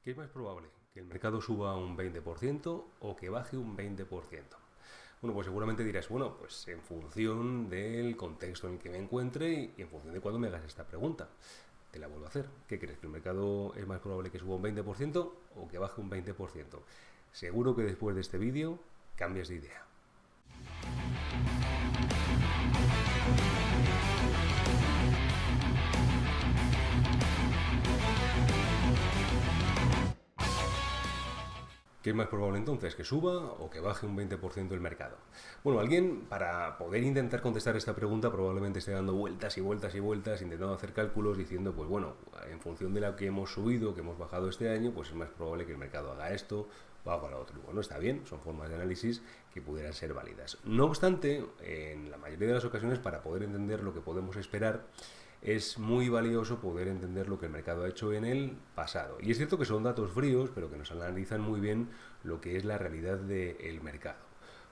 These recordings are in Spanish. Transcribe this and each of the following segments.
¿Qué es más probable? ¿Que el mercado suba un 20% o que baje un 20%? Bueno, pues seguramente dirás, bueno, pues en función del contexto en el que me encuentre y en función de cuándo me hagas esta pregunta. Te la vuelvo a hacer. ¿Qué crees? ¿Que el mercado es más probable que suba un 20% o que baje un 20%? Seguro que después de este vídeo cambias de idea. ¿Qué es más probable entonces? ¿Que suba o que baje un 20% el mercado? Bueno, alguien para poder intentar contestar esta pregunta probablemente esté dando vueltas y vueltas y vueltas, intentando hacer cálculos, diciendo, pues bueno, en función de la que hemos subido, que hemos bajado este año, pues es más probable que el mercado haga esto o haga lo otro. Bueno, está bien, son formas de análisis que pudieran ser válidas. No obstante, en la mayoría de las ocasiones, para poder entender lo que podemos esperar, es muy valioso poder entender lo que el mercado ha hecho en el pasado. Y es cierto que son datos fríos, pero que nos analizan muy bien lo que es la realidad del mercado.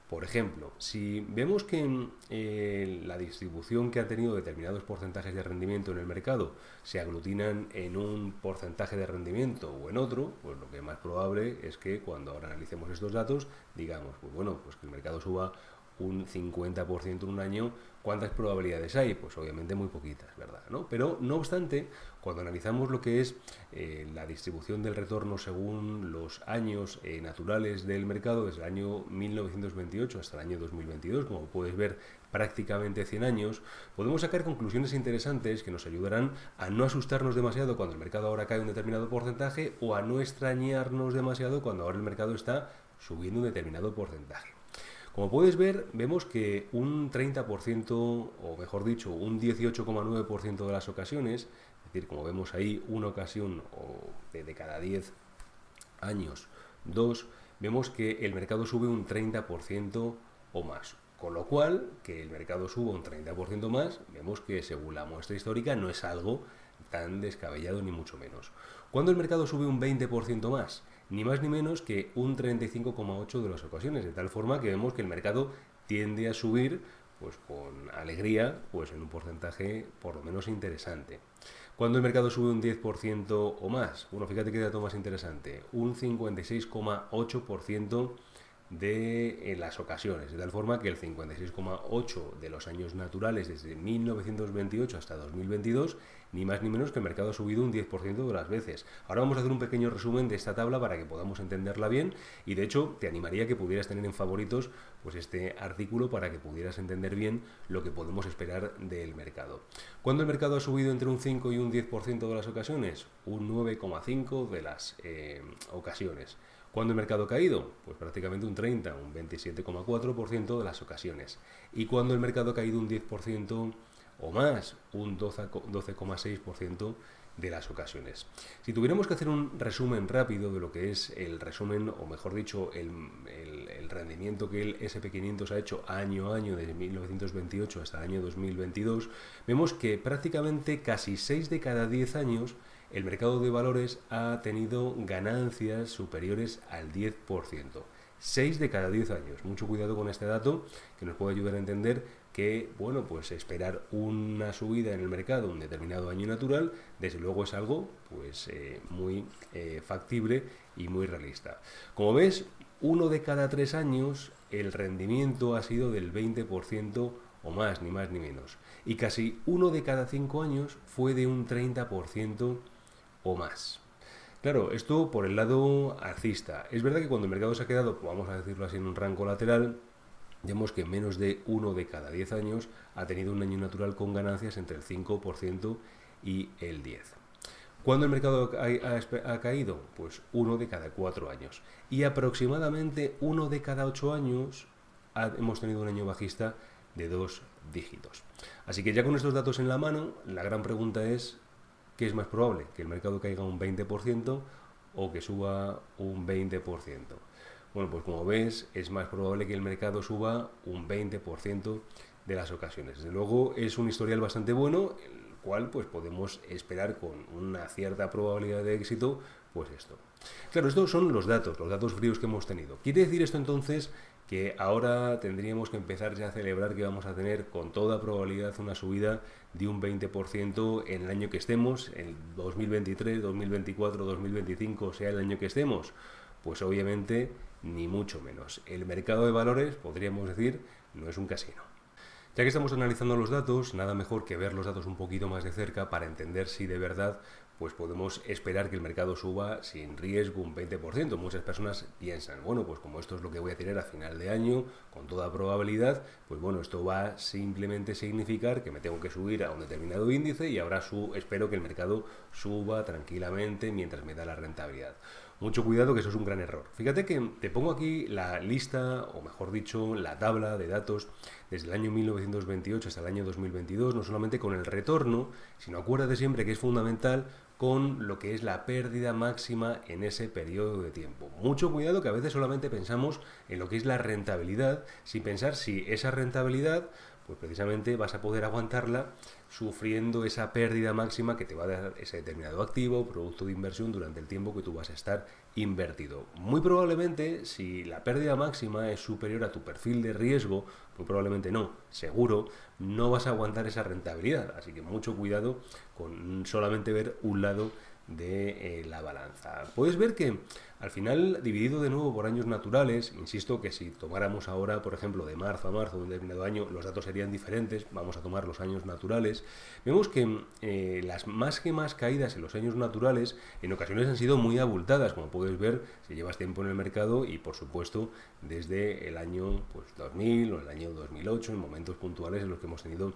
Por ejemplo, si vemos que la distribución que han tenido determinados porcentajes de rendimiento en el mercado se aglutinan en un porcentaje de rendimiento o en otro, pues lo que es más probable es que cuando ahora analicemos estos datos digamos, pues bueno, pues que el mercado suba un 50% en un año, ¿cuántas probabilidades hay? Pues obviamente muy poquitas, ¿verdad? ¿No? Pero no obstante, cuando analizamos lo que es la distribución del retorno según los años naturales del mercado, desde el año 1928 hasta el año 2022, como puedes ver, prácticamente 100 años, podemos sacar conclusiones interesantes que nos ayudarán a no asustarnos demasiado cuando el mercado ahora cae un determinado porcentaje o a no extrañarnos demasiado cuando ahora el mercado está subiendo un determinado porcentaje. Como puedes ver, vemos que un 30%, o mejor dicho, un 18,9% de las ocasiones, es decir, como vemos ahí, una ocasión de cada 10 años, dos, vemos que el mercado sube un 30% o más. Con lo cual, que el mercado suba un 30% más, vemos que según la muestra histórica no es algo tan descabellado ni mucho menos. Cuando el mercado sube un 20% más, ni más ni menos que un 35,8% de las ocasiones, de tal forma que vemos que el mercado tiende a subir pues con alegría, pues en un porcentaje por lo menos interesante. Cuando el mercado sube un 10% o más, bueno, fíjate qué dato más interesante, un 56,8% de las ocasiones, de tal forma que el 56,8% de los años naturales desde 1928 hasta 2022, ni más ni menos que el mercado ha subido un 10% de las veces. Ahora vamos a hacer un pequeño resumen de esta tabla para que podamos entenderla bien y de hecho te animaría a que pudieras tener en favoritos pues este artículo para que pudieras entender bien lo que podemos esperar del mercado. ¿Cuándo el mercado ha subido entre un 5 y un 10% de las ocasiones? Un 9,5% de las ocasiones. ¿Cuándo el mercado ha caído? Pues prácticamente un 30, un 27,4% de las ocasiones. ¿Y cuándo el mercado ha caído un 10% o más? Un 12,6% de las ocasiones. Si tuviéramos que hacer un resumen rápido de lo que es el resumen, o mejor dicho, el rendimiento que el SP500 ha hecho año a año desde 1928 hasta el año 2022, vemos que prácticamente casi 6 de cada 10 años el mercado de valores ha tenido ganancias superiores al 10%. 6 de cada 10 años. Mucho cuidado con este dato que nos puede ayudar a entender que, bueno, pues esperar una subida en el mercado un determinado año natural, desde luego es algo pues muy factible y muy realista. Como ves, 1 de cada 3 años el rendimiento ha sido del 20% o más, ni más ni menos. Y casi 1 de cada 5 años fue de un 30% o más. Claro, esto por el lado alcista. Es verdad que cuando el mercado se ha quedado, vamos a decirlo así, en un rango lateral, vemos que menos de 1 de cada 10 años ha tenido un año natural con ganancias entre el 5% y el 10%. ¿Cuándo el mercado ha caído? Pues 1 de cada 4 años. Y aproximadamente 1 de cada 8 años hemos tenido un año bajista de 2 dígitos. Así que ya con estos datos en la mano, la gran pregunta es, ¿qué es más probable? ¿Que el mercado caiga un 20% o que suba un 20%? Bueno, pues como ves, es más probable que el mercado suba un 20% de las ocasiones. Desde luego es un historial bastante bueno, el cual pues podemos esperar con una cierta probabilidad de éxito pues esto. Claro, estos son los datos fríos que hemos tenido. ¿Quiere decir esto entonces que ahora tendríamos que empezar ya a celebrar que vamos a tener con toda probabilidad una subida de un 20% en el año que estemos, en 2023, 2024, 2025, sea el año que estemos? Pues obviamente ni mucho menos. El mercado de valores, podríamos decir, no es un casino. Ya que estamos analizando los datos, nada mejor que ver los datos un poquito más de cerca para entender si de verdad pues podemos esperar que el mercado suba sin riesgo un 20%. Muchas personas piensan, bueno, pues como esto es lo que voy a tener a final de año, con toda probabilidad, pues bueno, esto va a simplemente significar que me tengo que subir a un determinado índice y ahora espero que el mercado suba tranquilamente mientras me da la rentabilidad. Mucho cuidado, que eso es un gran error. Fíjate que te pongo aquí la lista, o mejor dicho, la tabla de datos desde el año 1928 hasta el año 2022, no solamente con el retorno, sino acuérdate siempre que es fundamental con lo que es la pérdida máxima en ese periodo de tiempo. Mucho cuidado, que a veces solamente pensamos en lo que es la rentabilidad, sin pensar si esa rentabilidad, pues precisamente vas a poder aguantarla sufriendo esa pérdida máxima que te va a dar ese determinado activo, producto de inversión durante el tiempo que tú vas a estar invertido. Muy probablemente, si la pérdida máxima es superior a tu perfil de riesgo, muy probablemente no, seguro, no vas a aguantar esa rentabilidad. Así que mucho cuidado con solamente ver un lado de la balanza. Puedes ver que al final, dividido de nuevo por años naturales, insisto que si tomáramos ahora, por ejemplo, de marzo a marzo de un determinado año, los datos serían diferentes, vamos a tomar los años naturales, vemos que las más caídas en los años naturales en ocasiones han sido muy abultadas, como puedes ver si llevas tiempo en el mercado y por supuesto desde el año 2000 o el año 2008, en momentos puntuales en los que hemos tenido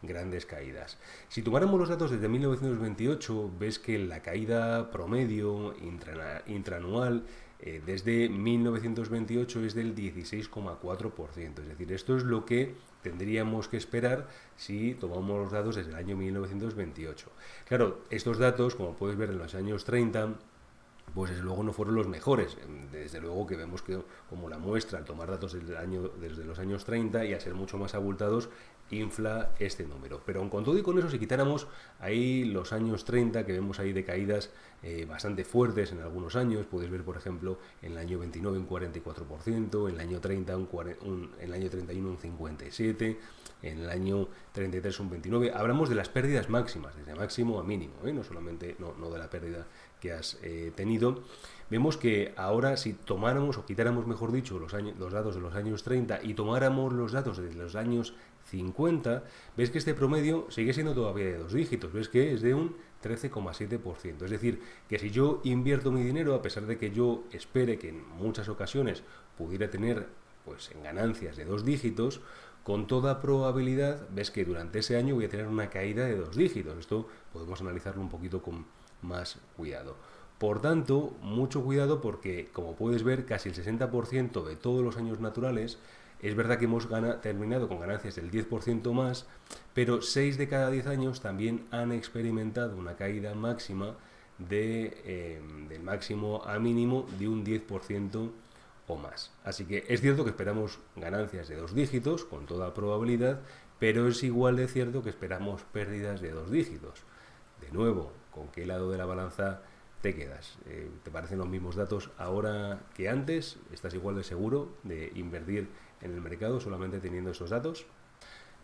grandes caídas. Si tomáramos los datos desde 1928, ves que la caída promedio intraanual desde 1928 es del 16,4%. Es decir, esto es lo que tendríamos que esperar si tomamos los datos desde el año 1928. Claro, estos datos, como puedes ver en los años 30, pues desde luego no fueron los mejores. Desde luego que vemos que como la muestra al tomar datos desde los años 30 y a ser mucho más abultados infla este número. Pero aun con todo y con eso, si quitáramos ahí los años 30, que vemos ahí de caídas bastante fuertes en algunos años, puedes ver por ejemplo en el año 29 un 44%, en el año 30 en el año 31 un 57%, en el año 33 un 29%. Hablamos de las pérdidas máximas, desde máximo a mínimo, no solamente no de la pérdida que has tenido. Vemos que ahora si tomáramos o quitáramos, mejor dicho, los datos de los años 30 y tomáramos los datos de los años 50, ves que este promedio sigue siendo todavía de 2 dígitos, ves que es de un 13,7%. Es decir, que si yo invierto mi dinero, a pesar de que yo espere que en muchas ocasiones pudiera tener pues en ganancias de 2 dígitos, con toda probabilidad ves que durante ese año voy a tener una caída de 2 dígitos. Esto podemos analizarlo un poquito con más cuidado. Por tanto, mucho cuidado porque, como puedes ver, casi el 60% de todos los años naturales, es verdad que hemos terminado con ganancias del 10% más, pero 6 de cada 10 años también han experimentado una caída máxima del máximo a mínimo de un 10% o más. Así que es cierto que esperamos ganancias de 2 dígitos, con toda probabilidad, pero es igual de cierto que esperamos pérdidas de 2 dígitos. De nuevo, ¿con qué lado de la balanza te quedas? ¿Te parecen los mismos datos ahora que antes? ¿Estás igual de seguro de invertir en el mercado solamente teniendo esos datos?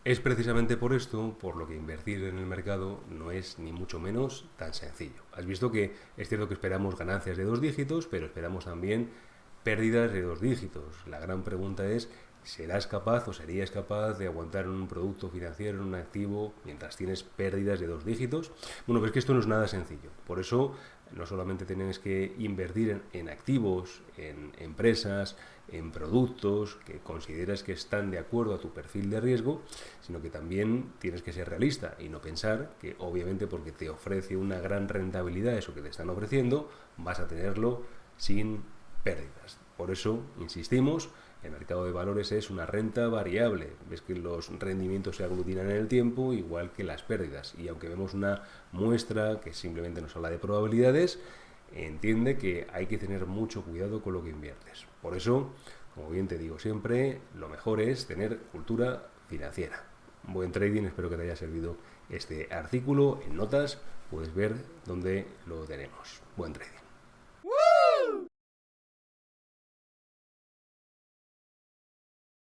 Es precisamente por esto por lo que invertir en el mercado no es ni mucho menos tan sencillo. Has visto que es cierto que esperamos ganancias de 2 dígitos, pero esperamos también pérdidas de 2 dígitos. La gran pregunta es: ¿serás capaz o serías capaz de aguantar en un producto financiero, en un activo, mientras tienes pérdidas de 2 dígitos? Bueno, pues que esto no es nada sencillo. Por eso, no solamente tienes que invertir en activos, en empresas, en productos que consideras que están de acuerdo a tu perfil de riesgo, sino que también tienes que ser realista y no pensar que, obviamente, porque te ofrece una gran rentabilidad eso que te están ofreciendo, vas a tenerlo sin pérdidas. Por eso, insistimos, el mercado de valores es una renta variable. Ves que los rendimientos se aglutinan en el tiempo, igual que las pérdidas. Y aunque vemos una muestra que simplemente nos habla de probabilidades, entiende que hay que tener mucho cuidado con lo que inviertes. Por eso, como bien te digo siempre, lo mejor es tener cultura financiera. Buen trading, espero que te haya servido este artículo. En notas puedes ver dónde lo tenemos. Buen trading.